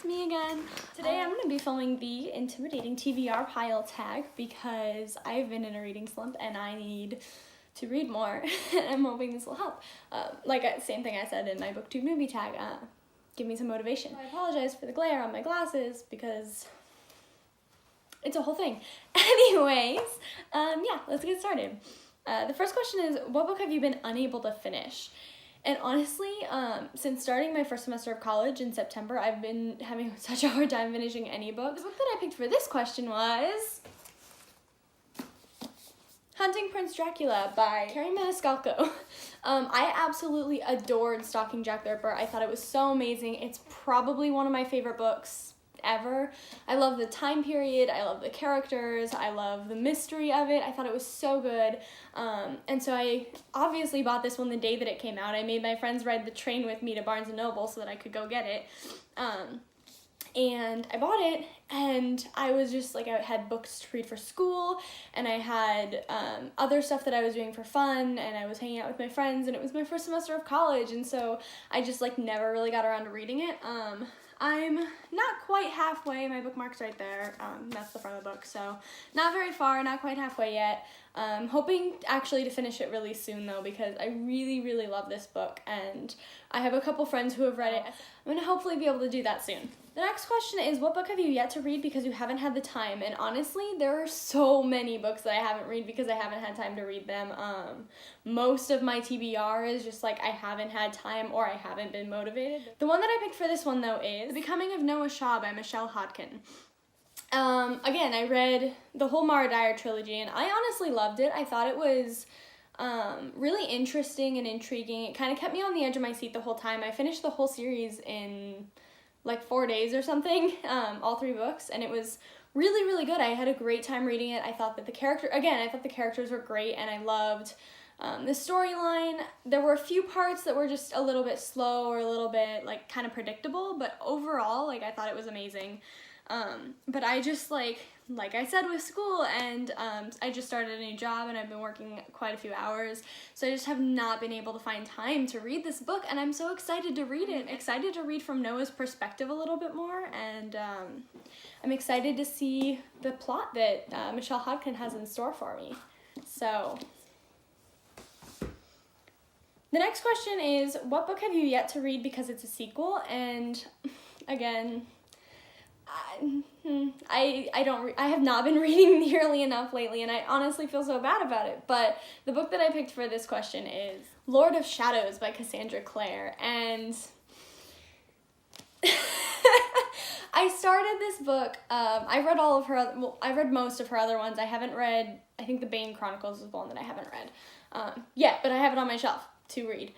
it's me again. Today I'm going to be filming the Intimidating TBR Tag because I've been in a reading slump and I need to read more. I'm hoping this will help. Same thing I said in my booktube newbie tag, give me some motivation. I apologize for the glare on my glasses because it's a whole thing. Anyways, let's get started. The first question is, what book have you been unable to finish? And honestly, since starting my first semester of college in September, I've been having such a hard time finishing any book. The book that I picked for this question was Hunting Prince Dracula by Carrie Maniscalco. I absolutely adored Stalking Jack the Ripper. I thought it was so amazing. It's probably one of my favorite books ever. I love the time period, I love the characters, I love the mystery of it. I thought it was so good. And so I obviously bought this one the day that it came out. I made my friends ride the train with me to Barnes & Noble so that I could go get it. And I bought it, and I was just like, I had books to read for school, and I had other stuff that I was doing for fun, and I was hanging out with my friends, and it was my first semester of college, and so I just never really got around to reading it. I'm not quite halfway. My bookmark's right there. That's the front of the book, so not very far, not quite halfway yet. Hoping actually to finish it really soon though, because I really, really love this book, and I have a couple friends who have read it. I'm gonna hopefully be able to do that soon. The next question is, what book have you yet to read because you haven't had the time? And honestly, there are so many books that I haven't read because I haven't had time to read them. Most of my TBR is just I haven't had time or I haven't been motivated. The one that I picked for this one though is The Becoming of Noah Shaw by Michelle Hodkin. Again, I read the whole Mara Dyer trilogy and I honestly loved it. I thought it was really interesting and intriguing. It kind of kept me on the edge of my seat the whole time. I finished the whole series in 4 days or something, all 3 books, and it was really, really good. I had a great time reading it. I thought that the characters were great, and I loved the storyline. There were a few parts that were just a little bit slow or a little bit kind of predictable, but overall, I thought it was amazing. But I just like I said with school, and I just started a new job and I've been working quite a few hours, so I just have not been able to find time to read this book, and I'm so excited to read it. Excited to read from Noah's perspective a little bit more, and I'm excited to see the plot that Michelle Hodkin has in store for me. So the next question is, what book have you yet to read because it's a sequel? And again, I have not been reading nearly enough lately, and I honestly feel so bad about it, but the book that I picked for this question is Lord of Shadows by Cassandra Clare, and I started this book. I read most of her other ones. I haven't read, I think The Bane Chronicles is the one that I haven't read yet, but I have it on my shelf to read.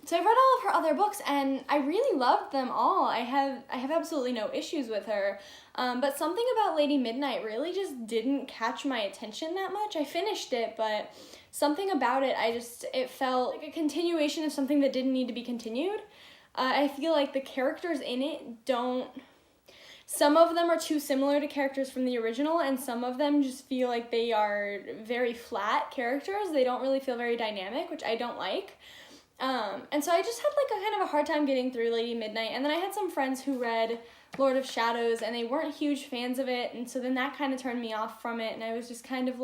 So I read all of her other books, and I really loved them all. I have absolutely no issues with her, but something about Lady Midnight really just didn't catch my attention that much. I finished it, but something about it, it felt like a continuation of something that didn't need to be continued. I feel like the characters in it some of them are too similar to characters from the original, and some of them just feel like they are very flat characters. They don't really feel very dynamic, which I don't like. And so I just had a kind of a hard time getting through Lady Midnight, and then I had some friends who read Lord of Shadows and they weren't huge fans of it, and so then that kind of turned me off from it, and I was just kind of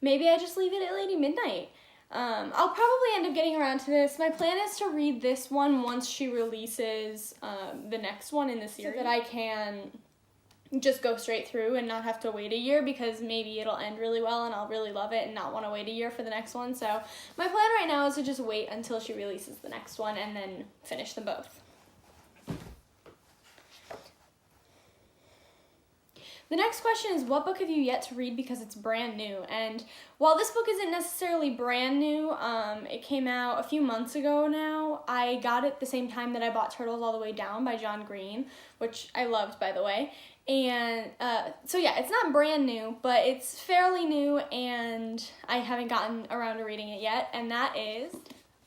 maybe I just leave it at Lady Midnight. I'll probably end up getting around to this. My plan is to read this one once she releases the next one in the series, so that I can just go straight through and not have to wait a year, because maybe it'll end really well and I'll really love it and not want to wait a year for the next one. So my plan right now is to just wait until she releases the next one and then finish them both. The next question is, what book have you yet to read because it's brand new? And while this book isn't necessarily brand new, it came out a few months ago now. I got it the same time that I bought Turtles All the Way Down by John Green, which I loved, by the way. And so yeah, it's not brand new, but it's fairly new, and I haven't gotten around to reading it yet, and that is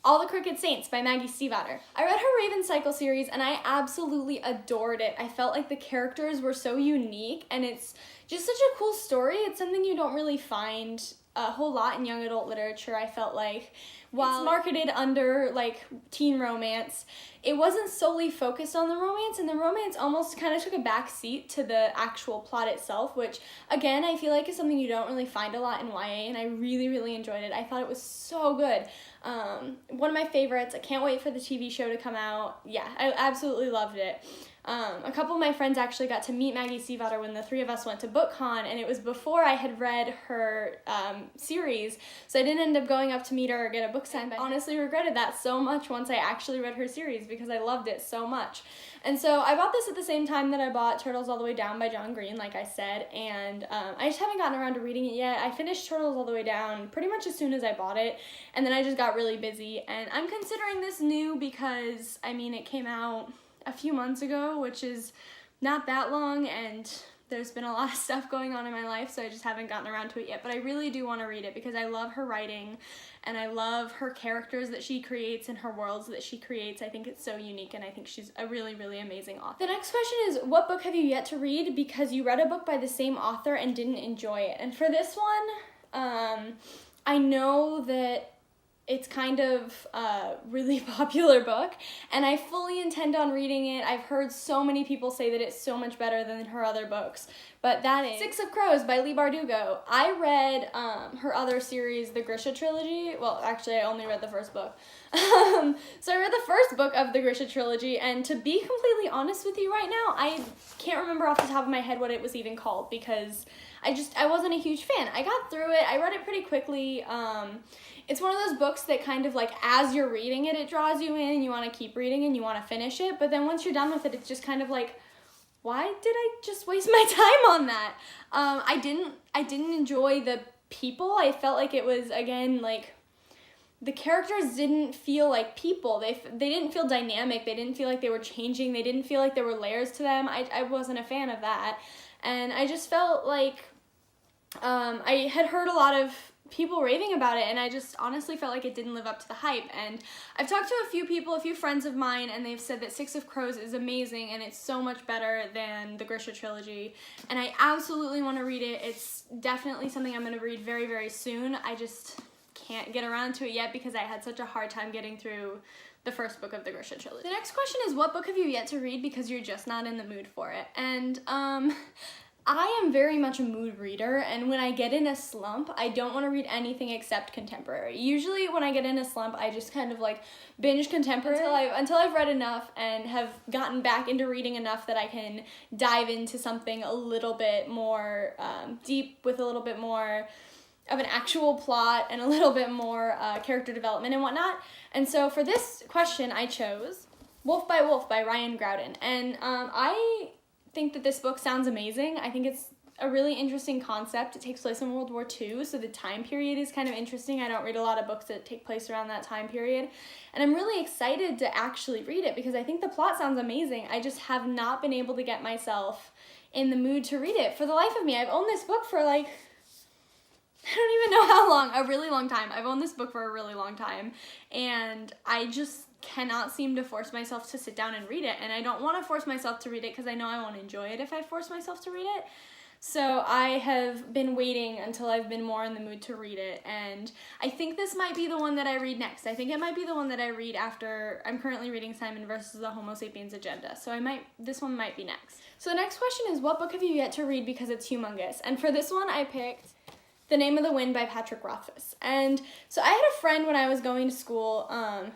All the Crooked Saints by Maggie Stiefvater. I read her Raven Cycle series and I absolutely adored it. I felt like the characters were so unique, and it's just such a cool story. It's something you don't really find a whole lot in young adult literature, I felt like, while it's marketed under like teen romance, it wasn't solely focused on the romance, and the romance almost kind of took a back seat to the actual plot itself, which again I feel like is something you don't really find a lot in YA, and I really, really enjoyed it. I thought it was so good. One of my favorites. I can't wait for the TV show to come out. Yeah, I absolutely loved it. A couple of my friends actually got to meet Maggie Stiefvater when the three of us went to BookCon, and it was before I had read her series, so I didn't end up going up to meet her or get a book signed, but I honestly regretted that so much once I actually read her series because I loved it so much. And so I bought this at the same time that I bought Turtles All the Way Down by John Green, like I said, and I just haven't gotten around to reading it yet. I finished Turtles All the Way Down pretty much as soon as I bought it, and then I just got really busy, and I'm considering this new because, I mean, it came out a few months ago, which is not that long, and there's been a lot of stuff going on in my life, so I just haven't gotten around to it yet, but I really do want to read it because I love her writing, and I love her characters that she creates and her worlds that she creates. I think it's so unique, and I think she's a really, really amazing author. The next question is, what book have you yet to read because you read a book by the same author and didn't enjoy it? And for this one, I know that it's kind of a really popular book, and I fully intend on reading it. I've heard so many people say that it's so much better than her other books, but that is Six of Crows by Leigh Bardugo. I read her other series, the Grisha trilogy. Well, actually, I only read the first book. So I read the first book of the Grisha trilogy, and to be completely honest with you right now, I can't remember off the top of my head what it was even called because I wasn't a huge fan. I got through it. I read it pretty quickly. It's one of those books that kind of like, as you're reading it, it draws you in and you want to keep reading and you want to finish it. But then once you're done with it, it's just kind of like, why did I just waste my time on that? I didn't enjoy the people. I felt like it was, again, like, the characters didn't feel like people. They didn't feel dynamic. They didn't feel like they were changing. They didn't feel like there were layers to them. I wasn't a fan of that. And I just felt like I had heard a lot of people raving about it, and I just honestly felt like it didn't live up to the hype. And I've talked to a few friends of mine, and they've said that Six of Crows is amazing and it's so much better than the Grisha trilogy, and I absolutely want to read it. It's definitely something I'm going to read very, very soon. I just can't get around to it yet because I had such a hard time getting through the first book of the Grisha trilogy. The next question is, what book have you yet to read because you're just not in the mood for it? And I am very much a mood reader, and when I get in a slump, I don't want to read anything except contemporary. Usually when I get in a slump, I just kind of like binge contemporary until I've read enough and have gotten back into reading enough that I can dive into something a little bit more deep with a little bit more of an actual plot and a little bit more character development and whatnot. And so for this question, I chose Wolf by Wolf by Ryan Groudon, and I think that this book sounds amazing. I think it's a really interesting concept. It takes place in World War II, so the time period is kind of interesting. I don't read a lot of books that take place around that time period, and I'm really excited to actually read it because I think the plot sounds amazing. I just have not been able to get myself in the mood to read it for the life of me. I've owned this book for like, I don't even know how long, a really long time. I've owned this book for a really long time, and I just cannot seem to force myself to sit down and read it, and I don't want to force myself to read it because I know I won't enjoy it if I force myself to read it. So I have been waiting until I've been more in the mood to read it, and I think this might be the one that I read next. I think it might be the one that I read after. I'm currently reading Simon versus the Homo Sapiens Agenda, so this one might be next. So the next question is, what book have you yet to read because it's humongous? And for this one, I picked The Name of the Wind by Patrick Rothfuss. And so I had a friend when I was going to school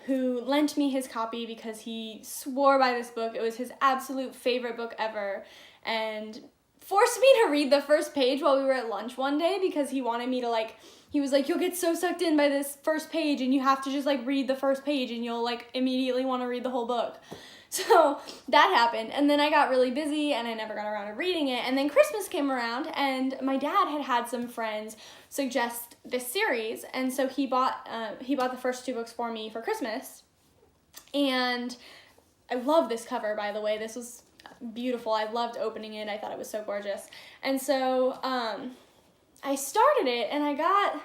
who lent me his copy because he swore by this book. It was his absolute favorite book ever, and forced me to read the first page while we were at lunch one day because he wanted me to, he was like, you'll get so sucked in by this first page and you have to just read the first page and you'll immediately want to read the whole book. So that happened, and then I got really busy and I never got around to reading it, and then Christmas came around and my dad had some friends suggest this series, and so he bought the first two books for me for Christmas, and I love this cover, by the way. This was beautiful. I loved opening it. I thought it was so gorgeous, and so I started it and I got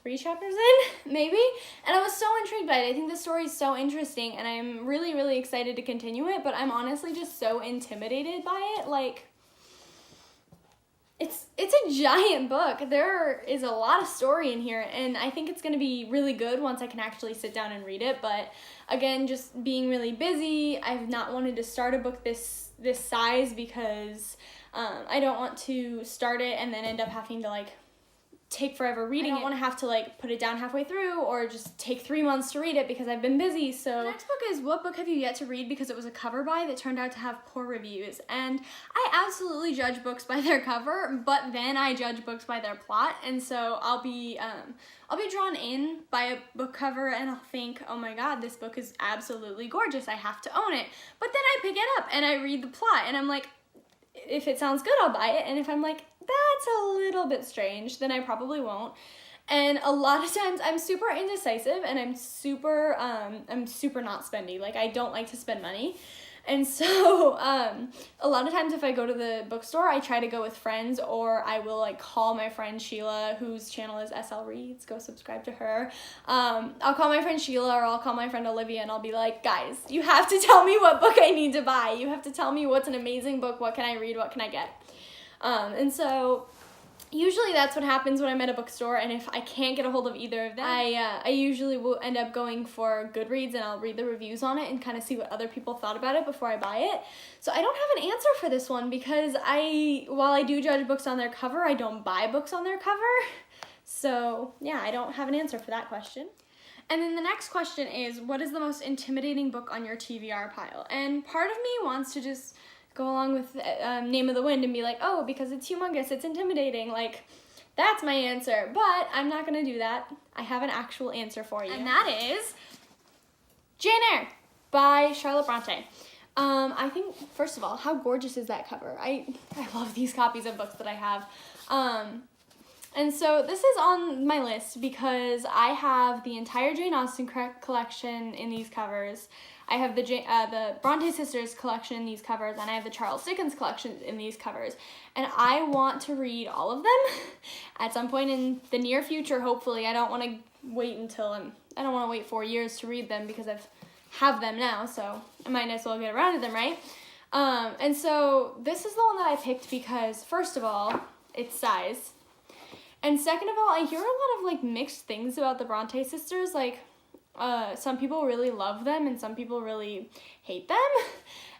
3 chapters in, maybe, and I was so intrigued by it. I think the story is so interesting, and I'm really, really excited to continue it, but I'm honestly just so intimidated by it. it's a giant book. There is a lot of story in here, and I think it's going to be really good once I can actually sit down and read it. But again, just being really busy, I've not wanted to start a book this size because I don't want to start it and then end up having to like take forever reading it. I don't want to have to like put it down halfway through or just take 3 months to read it because I've been busy. So the next book is What Book Have You Yet to Read, because it was a cover buy that turned out to have poor reviews. And I absolutely judge books by their cover, but then I judge books by their plot. And so I'll be drawn in by a book cover and I'll think, oh my god, this book is absolutely gorgeous, I have to own it. But then I pick it up and I read the plot and I'm like, if it sounds good, I'll buy it. And if I'm like, that's a little bit strange, then I probably won't. And a lot of times I'm super indecisive and I'm super not spendy. Like, I don't like to spend money. And so a lot of times if I go to the bookstore, I try to go with friends, or I will like call my friend Sheila, whose channel is SL Reads. Go subscribe to her. I'll call my friend Sheila, or I'll call my friend Olivia, and I'll be like, guys, you have to tell me what book I need to buy. You have to tell me what's an amazing book. What can I read? What can I get? And so usually that's what happens when I'm at a bookstore, and if I can't get a hold of either of them, I usually will end up going for Goodreads, and I'll read the reviews on it and kind of see what other people thought about it before I buy it. So I don't have an answer for this one because while I do judge books on their cover, I don't buy books on their cover. So yeah, I don't have an answer for that question. And then the next question is, what is the most intimidating book on your TBR pile? And part of me wants to just go along with Name of the Wind and be like, oh, because it's humongous, it's intimidating, like, that's my answer. But I'm not going to do that. I have an actual answer for you. And that is Jane Eyre by Charlotte Bronte. I think, first of all, how gorgeous is that cover? I love these copies of books that I have. And so this is on my list because I have the entire Jane Austen collection in these covers. I have the Bronte sisters collection in these covers, and I have the Charles Dickens collection in these covers. And I want to read all of them at some point in the near future, hopefully. I don't want to wait I don't want to wait 4 years to read them because I have them now, so I might as well get around to them, right? And so this is the one that I picked because, first of all, its size. And second of all, I hear a lot of like mixed things about the Bronte sisters, like some people really love them and some people really hate them.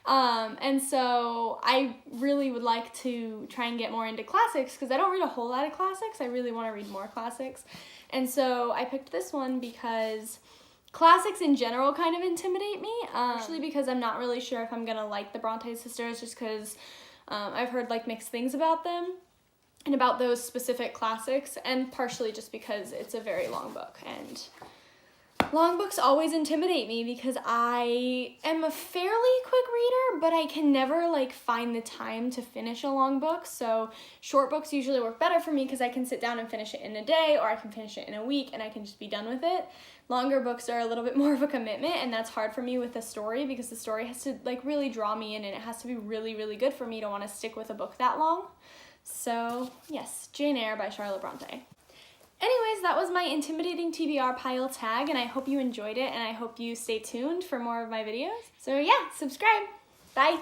And so I really would like to try and get more into classics because I don't read a whole lot of classics. I really want to read more classics. And so I picked this one because classics in general kind of intimidate me, actually because I'm not really sure if I'm going to like the Bronte sisters just because I've heard like mixed things about them and about those specific classics, and partially just because it's a very long book, and long books always intimidate me because I am a fairly quick reader, but I can never like find the time to finish a long book. So short books usually work better for me because I can sit down and finish it in a day, or I can finish it in a week and I can just be done with it. Longer books are a little bit more of a commitment, and that's hard for me with a story because the story has to like really draw me in, and it has to be really, really good for me to want to stick with a book that long. So yes, Jane Eyre by Charlotte Bronte. Anyways, that was my Intimidating TBR pile tag, and I hope you enjoyed it, and I hope you stay tuned for more of my videos. So yeah, subscribe. Bye.